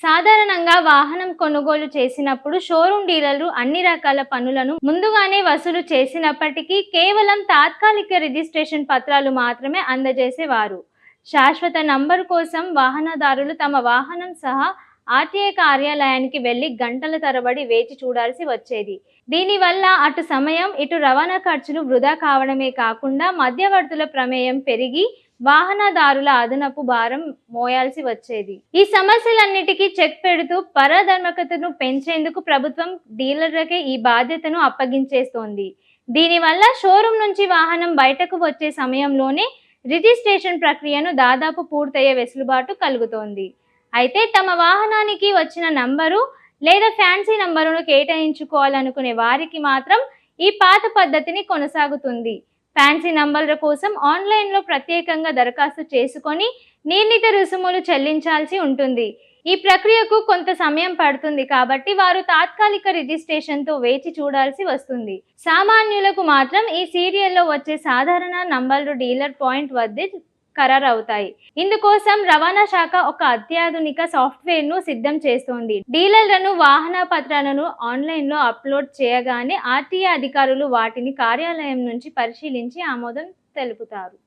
సాధారణంగా వాహనం కొనుగోలు చేసినప్పుడు షోరూమ్ డీలర్లు అన్ని రకాల పన్నులను ముందుగానే వసూలు చేసినప్పటికీ కేవలం తాత్కాలిక రిజిస్ట్రేషన్ పత్రాలు మాత్రమే అందజేసేవారు. శాశ్వత నంబరు కోసం వాహనదారులు తమ వాహనం సహా ఆర్టీఏ కార్యాలయానికి వెళ్లి గంటల తరబడి వేచి చూడాల్సి వచ్చేది. దీనివల్ల అటు సమయం, ఇటు రవాణా ఖర్చులు వృధా కావడమే కాకుండా మధ్యవర్తుల ప్రమేయం పెరిగి వాహనదారుల అదనపు భారం మోయాల్సి వచ్చేది. ఈ సమస్యలన్నిటికీ చెక్ పెడుతూ పారదర్శకతను పెంచేందుకు ప్రభుత్వం డీలర్లకే ఈ బాధ్యతను అప్పగించేస్తోంది. దీనివల్ల షోరూమ్ నుంచి వాహనం బయటకు వచ్చే సమయంలోనే రిజిస్ట్రేషన్ ప్రక్రియను దాదాపు పూర్తయ్యే వెసులుబాటు కలుగుతోంది. అయితే తమ వాహనానికి వచ్చిన నంబరు లేదా ఫ్యాన్సీ నంబరును కేటాయించుకోవాలనుకునే వారికి మాత్రం ఈ పాత పద్ధతిని కొనసాగుతుంది. ఫ్యాన్సీ నంబర్ల కోసం ఆన్లైన్లో ప్రత్యేకంగా దరఖాస్తు చేసుకొని నిర్ణీత రుసుములు చెల్లించాల్సి ఉంటుంది. ఈ ప్రక్రియకు కొంత సమయం పడుతుంది కాబట్టి వారు తాత్కాలిక రిజిస్ట్రేషన్తో వేచి చూడాల్సి వస్తుంది. సామాన్యులకు మాత్రం ఈ సీరియల్లో వచ్చే సాధారణ నంబర్లు డీలర్ పాయింట్ వద్దే ఖరారవుతాయి. ఇందుకోసం రవాణా శాఖ ఒక అత్యాధునిక సాఫ్ట్వేర్ను సిద్ధం చేస్తోంది. డీలర్లను వాహన పత్రాలను ఆన్లైన్లో అప్లోడ్ చేయగానే ఆర్టీఏ అధికారులు వాటిని కార్యాలయం నుంచి పరిశీలించి ఆమోదం తెలుపుతారు.